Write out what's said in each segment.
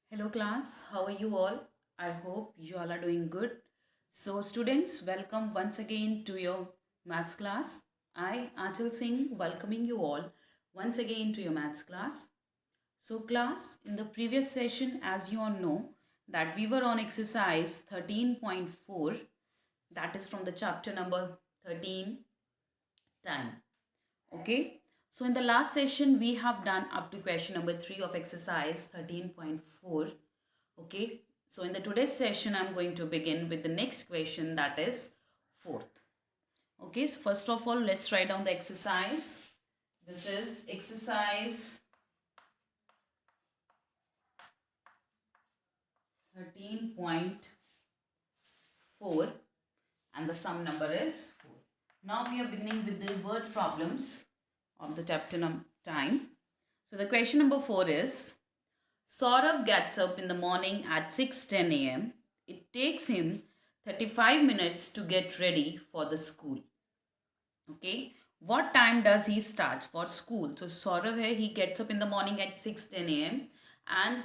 Hello class, how are you all? I hope you all are doing good. So students, welcome once again to your maths class. I, Achal Singh, welcoming you all once again to your maths class. So class, in the previous session, as you all know, that we were on exercise 13.4, that is from the chapter number 13, time. Okay. So in the last session, we have done up to question number 3 of exercise 13.4. Okay, so in the today's session, I'm going to begin with the next question, that is fourth. Okay, so first of all, let's write down the exercise. This is exercise 13.4 and the sum number is 4. Now we are beginning with the word problems of the chapter time. So the question number 4 is Saurav gets up in the morning at 6:10 a.m. It takes him 35 minutes to get ready for the school. Okay. What time does he start for school? So Saurav hai, he gets up in the morning at 6:10 a.m. and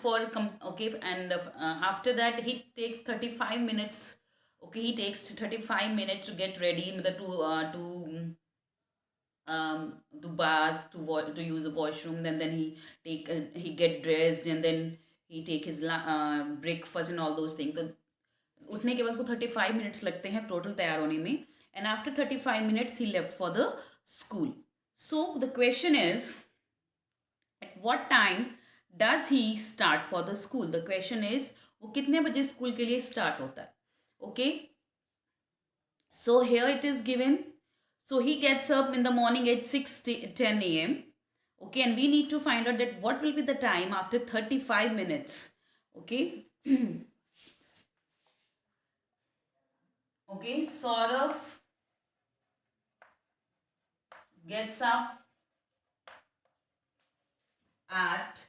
after that he takes 35 minutes. Okay, he takes 35 minutes to get ready to bath to use the washroom, then he get dressed and then he take his breakfast and all those things. तो उठने के बाद उसको 35 minutes लगते हैं total तैयार होने में and after 35 minutes he left for the school. So the question is at what time does he start for the school. The question is वो कितने बजे स्कूल के लिए स्टार्ट होता है. Okay, so here it is given. So he gets up in the morning at 6:10 a.m. Okay, and we need to find out that what will be the time after 35 minutes. Okay. Okay, Saurav gets up at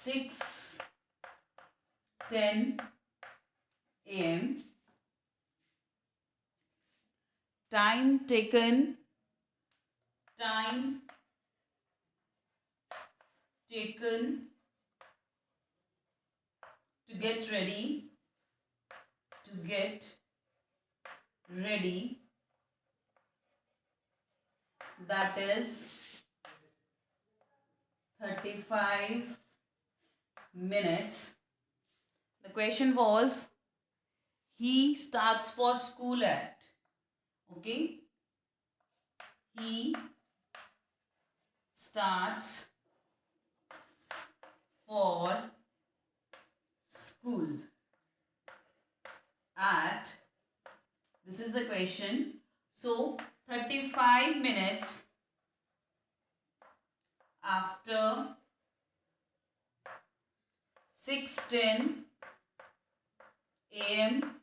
6:10 a.m. Time taken to get ready that is 35 minutes. The question was he starts for school at, okay, he starts for school at, this is the question. So 35 minutes after 6:10 a.m.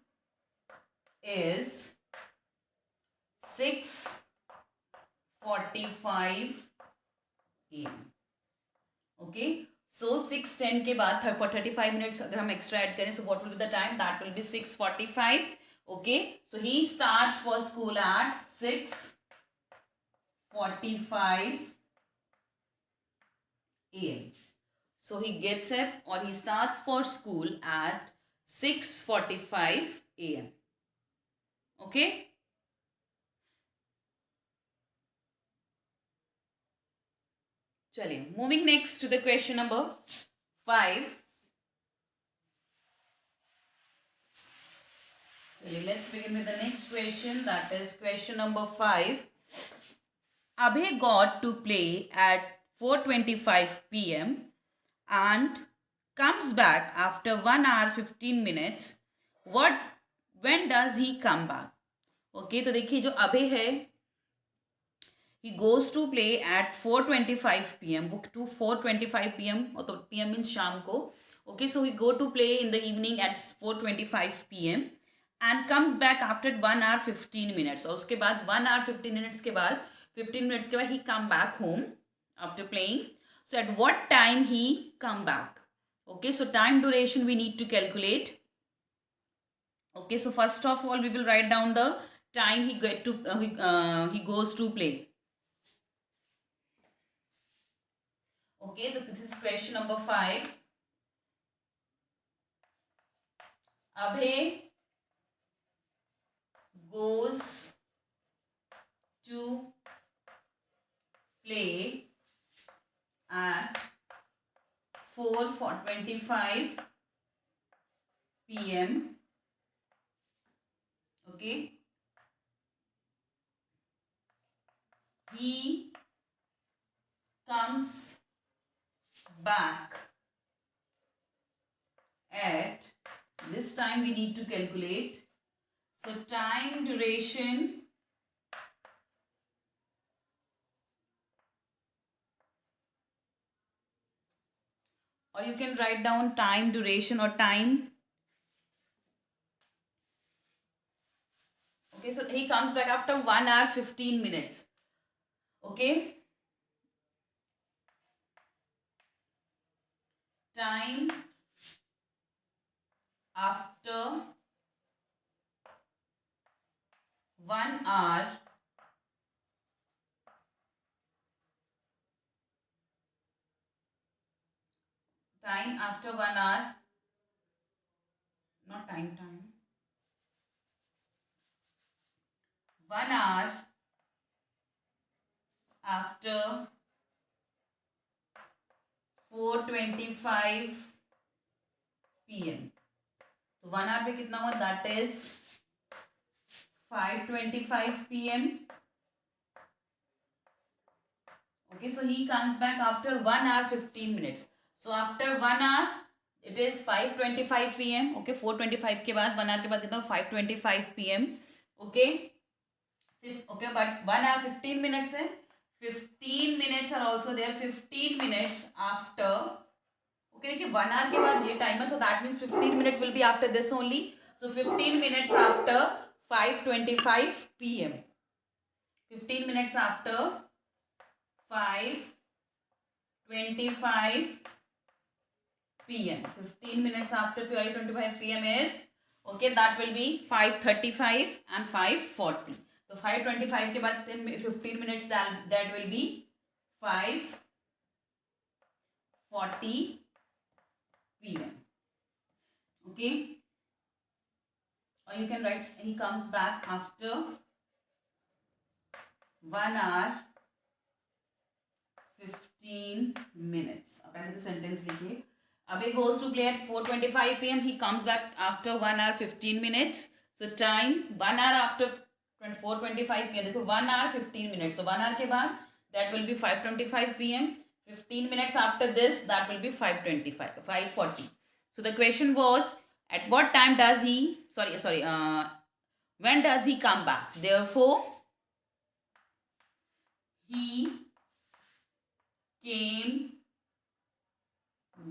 is 6:45 a.m. Okay, सो 6:10 के बाद for 35 minutes अगर हम extra add करें, so what will be the time? That will be 6:45. Okay, so he starts for school eight 6:45 a.m. So he gets up or he starts for school at 6:45 a.m. Okay. चलिए, moving next to the question number 5. चलिए, let's begin with the next question, that is question number 5. Abhay got to play at 4:25 p.m. and comes back after 1 hour 15 minutes. When does he come back? Okay, तो देखिए जो अभय है, he goes to play at 4:25 p.m. to 4:25 p.m. or तो p.m. means शाम को. Okay, so he go to play in the evening at 4:25 p.m. and comes back after 1 hour 15 minutes. और उसके बाद 1 hour 15 minutes के बाद he come back home after playing. So at what time he come back? Okay, so time duration we need to calculate. Okay, so first of all we will write down the time he goes to play. Okay, so this is question number 5. Abhay goes to play at 4:25 p.m. Okay. He comes back at, this time we need to calculate. So time duration, or you can write down time duration or time. Okay, so he comes back after 1 hour 15 minutes. Okay. Time after 1 hour time after 1 hour, not time 1 hour after 4:25 p.m. तो 1 hour पे कितना हुआ, that is 5:25 p.m. Okay, so he comes back after 1 hour 15 minutes. So after 1 hour it is 5:25 p.m. Okay, 4:25 के बाद 1 hour के बाद कितना, 5:25 p.m. Okay, okay, but 1 hour 15 minutes है, 15 minutes are also there, 15 minutes after. Okay, देखिए 1 hour के बाद ये टाइम है, so that means 15 minutes will be after this only. So 15 minutes after 5:25 p.m. 15 minutes after 5:25 p.m. 15 minutes after 5:25 p.m. is, okay, that will be 5:35 and 5:40. So 5:25 के बाद 15 minutes, that will be 5:40 p.m. Okay, or you can write he comes back after 1 hour 15 minutes. अब ऐसे sentence लिखिए, Abhay goes to play at 4:25 p.m. He comes back after 1 hour 15 minutes. So time 1 hour after 4:25 p.m. देखो 1 hour 15 minutes. So 1 hour के बाद that will be 5:25 p.m. 15 minutes after this, that will be 5:40. So the question was, at what time does he, when does he come back? Therefore, he came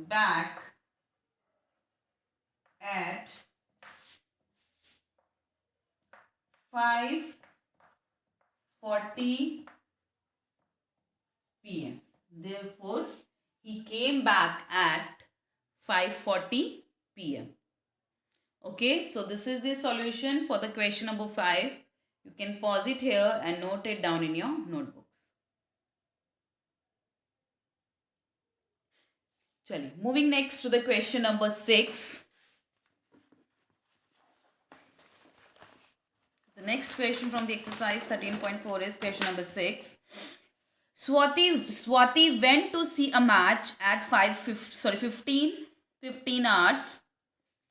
back at 5:40 p.m. Therefore, he came back at 5:40 p.m. Okay, so this is the solution for the question number 5. You can pause it here and note it down in your notebooks. Chaliye, moving next to the question number 6. The next question from the exercise 13.4 is question number 6. Swati went to see a match at 15 hours,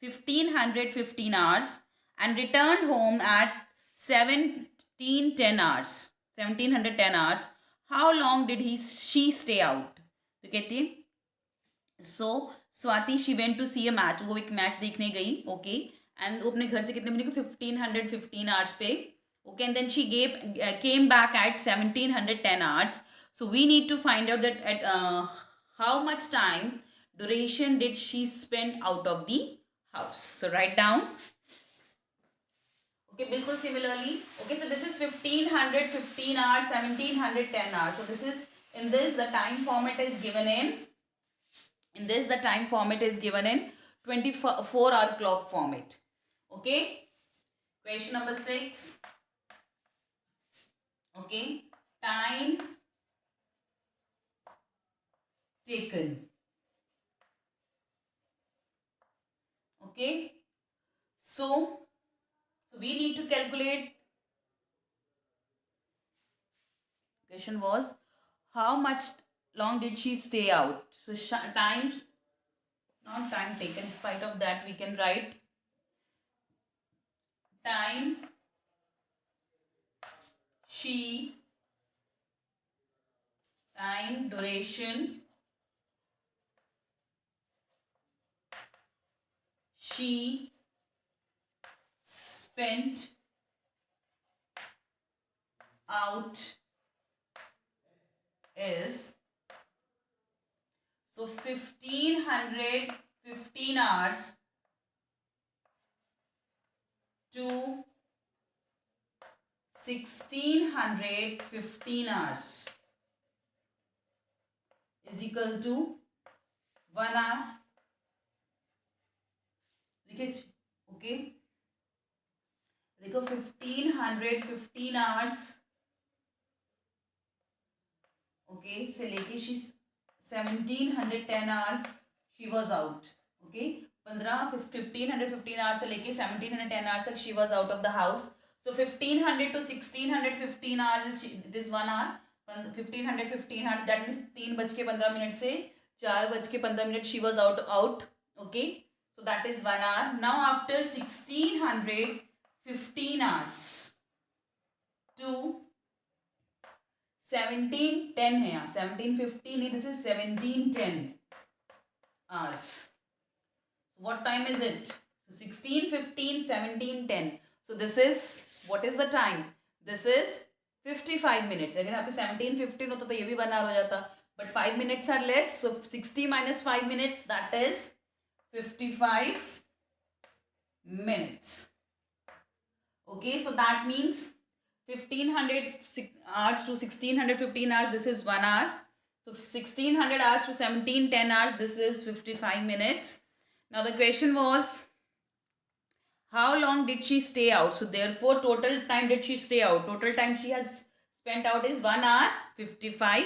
1515 hours, and returned home at 1710 hours. 1710 hours. How long did she stay out? तो कहती है, so Swati she went to see a match, वो एक match देखने गई. Okay, and वो अपने घर से कितने बजे को, 1515 आवर्स पे. Okay, and then she came back at 1710 hours. So we need to find out that at how much time duration did she spend out of the house. So write down. Okay, बिल्कुल similarly. Okay, so this is 1515 hours, 1710 hours. So this is, in this the time format is given in this the time format is given in 24-hour clock format. Okay, question number 6. Okay, time taken. Okay, So we need to calculate. Question was, how much long did she stay out? So time, not time taken. In spite of that, we can write time she, time duration she spent out is, so 1515 hours to 1615 hours is equal to 1 hour. देखिए, okay, देखो 1515 hours, okay, से लेके 1710 hours she was out. Okay, 1515 hours से लेके 1710 hours तक she was out of the house. So 1500 to 1615 hours is this 1 hour. 1515 hours, that means 3:15 से 4:15 she was out. Okay, so that is 1 hour. Now after 1615 hours to 1710 है यहाँ, 1715 नहीं, this is 1710 hours. So what time is it? So 1615, 1710. So this is, what is the time? This is 55 minutes. अगर यहाँ पे 1715 होता तो ये भी 1 hour हो जाता, but 5 minutes are less. So 60 minus 5 minutes, that is 55 minutes. Okay, so that means 1500 hours to 1615 hours, this is 1 hour. So 1600 hours to 1710 hours, this is 55 minutes. Now the question was, how long did she stay out? So therefore total time did she stay out, total time she has spent out is 1 hour 55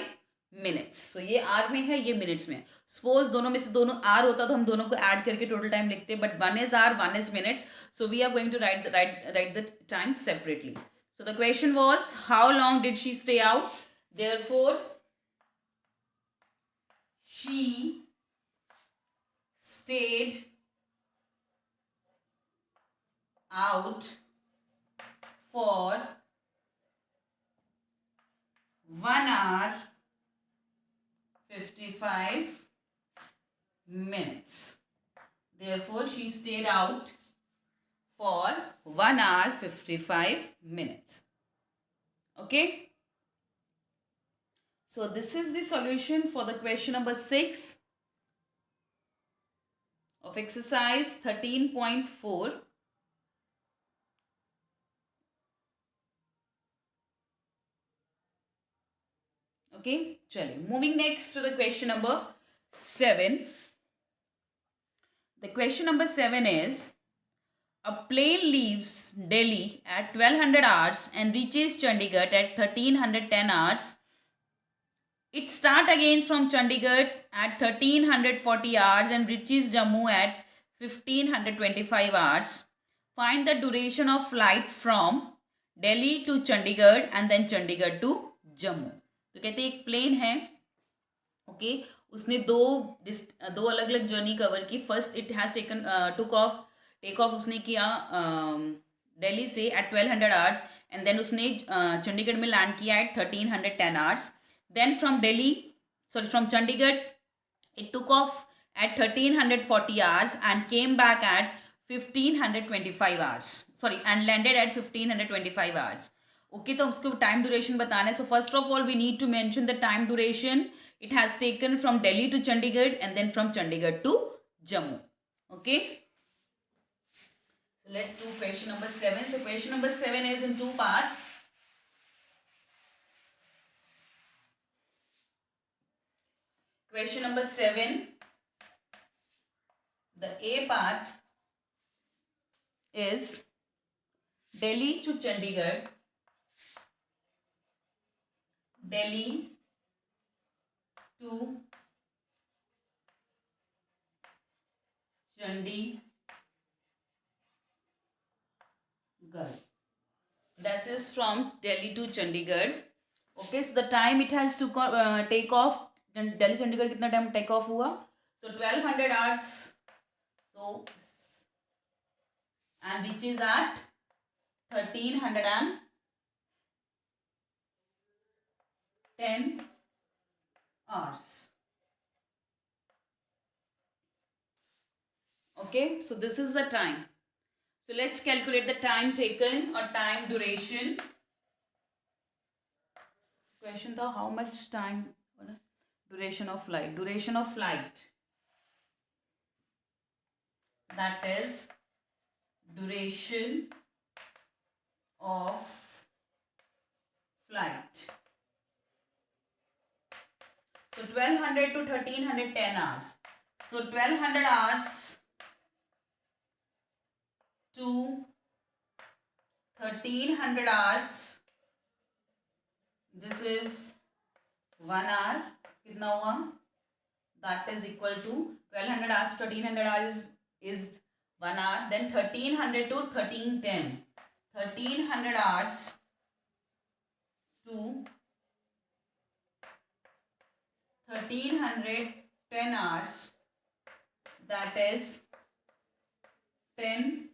minutes. So ये hour में है, ये minutes में. Suppose दोनों में से दोनों hour होता तो हम दोनों को add करके total time लिखते, but one is hour, one is minute. So we are going to write the time separately. So the question was, how long did she stay out? Therefore she stayed out for 1 hour 55 minutes. Therefore she stayed out for 1 hour 55 minutes. Okay, so this is the solution for the question number 6 of exercise 13.4. Okay, chale, moving next to the question number 7. The question number 7 is, a plane leaves Delhi at 1200 hours and reaches Chandigarh at 1310 hours. It starts again from Chandigarh at 1340 hours and reaches Jammu at 1525 hours. Find the duration of flight from Delhi to Chandigarh and then Chandigarh to Jammu. तो कहते हैं एक plane है, okay, उसने दो अलग अलग journey cover की. First it has take off उसने किया दिल्ली से एट 1200 आवर्स एंड देन उसने चंडीगढ़ में लैंड किया at 1310 hours. Then from Chandigarh it took off at 1340 hours and came back at 1525 hours, sorry, and landed at 1525 hours. ओके, तो उसको टाइम ड्यूरेशन बताना है. So first of all we need to mention the time duration it has taken from Delhi to Chandigarh and then from Chandigarh to Jammu. Okay, so let's do question number 7. So question number 7 is in two parts. Question number 7, the A part is Delhi to Chandigarh, Delhi to Chandigarh This is from Delhi to Chandigarh. Okay, so the time it has to take off. Delhi Chandigarh कितना time take off हुआ? So 1200 hours. So and reaches at 1310 hours. Okay, so this is the time. So let's calculate the time taken or time duration. Question था how much time duration of flight. Duration of flight, that is duration of flight. So 1200 to 1310 hours. So 1200 hours to 1300 hours. This is 1 hour. कितना हुआ? That is equal to 1200 hours to 1300 hours is 1 hour. Then 1300 to 1310. 1300 hours to 1310 hours. That is 10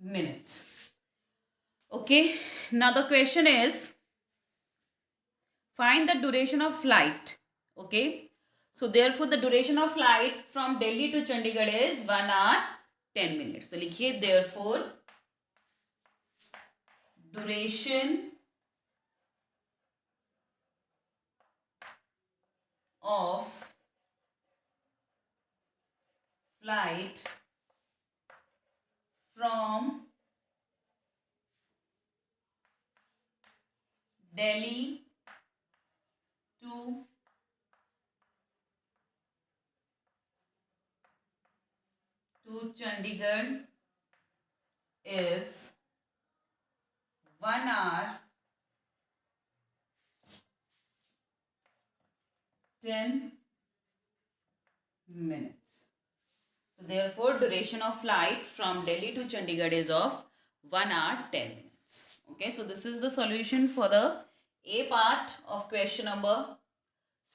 minutes. Okay. Now the question is find the duration of flight. Okay. So therefore the duration of flight from Delhi to Chandigarh is 1 hour 10 minutes. So लिखिए therefore duration of flight from Delhi to Chandigarh is 1 hour 10 minutes. So therefore duration of flight from Delhi to Chandigarh is of 1 hour 10 minutes. Okay, so this is the solution for the A part of question number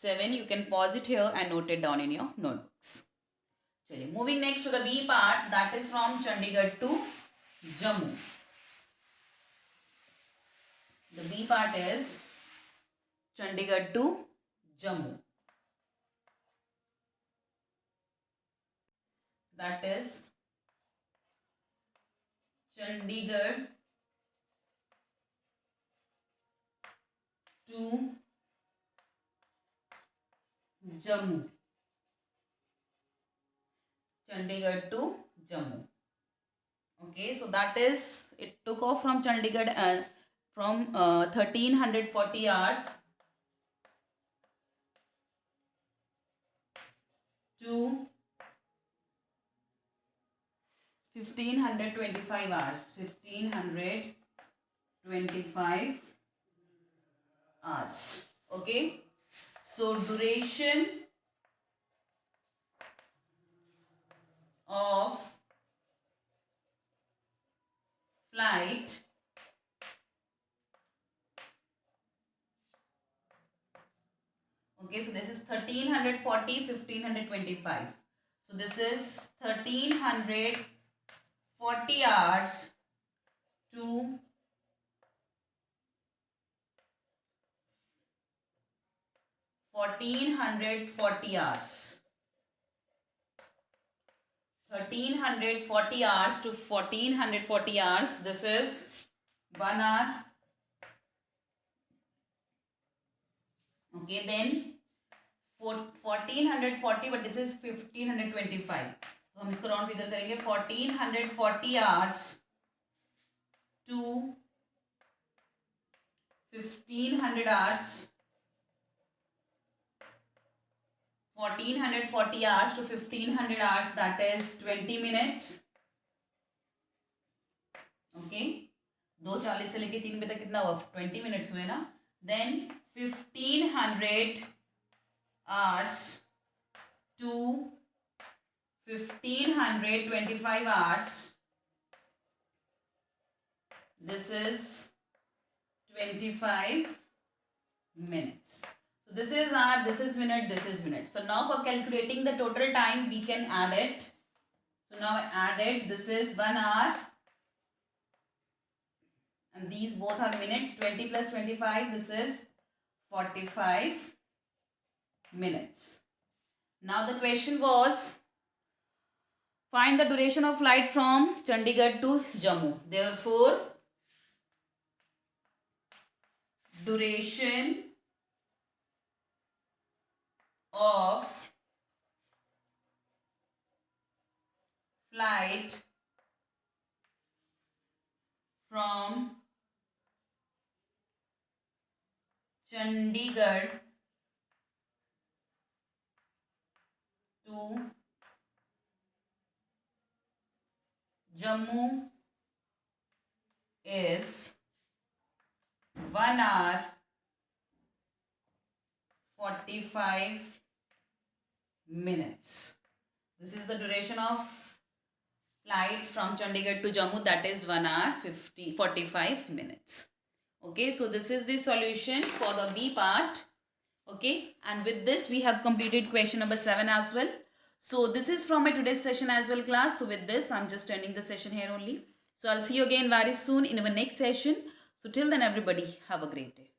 7. You can pause it here and note it down in your notebooks. Moving next to the B part, that is from Chandigarh to Jammu. The B part is Chandigarh to Jammu. That is Chandigarh to Jammu. Chandigarh to Jammu. Okay, so that is, it took off from Chandigarh from 1340 hours to 1525 hours. 1525 hours. Okay, so duration of flight okay, so this is 1340 1525. So this is 1340 hours to 1440 hours. 1340 hours to 1440 hours. This is 1 hour. Okay, then 1440, but this is 1525. तो हम इसको round figure करेंगे 1440 hours to 1500 hours. 1440 hours to 1500 hours, that is 20 minutes. Okay, 2:40 से लेके 3 बजे तक कितना हुआ? 20 minutes हुए ना. Then 1500 hours to 1525 hours. This is 25 minutes. So this is hour, this is minute, this is minute. So now for calculating the total time, we can add it. So now I added, this is 1 hour and these both are minutes. 20 plus 25, this is 45 minutes. Now the question was, find the duration of flight from Chandigarh to Jammu. Therefore, duration of flight from Chandigarh to Jammu is 1 hour 45 minutes. This is the duration of flight from Chandigarh to Jammu, that is 1 hour 45 minutes. Okay, so this is the solution for the B part. Okay, and with this we have completed question number 7 as well. So this is from my today's session as well, class. So with this I'm just ending the session here only. So I'll see you again very soon in our next session. So till then, everybody, have a great day.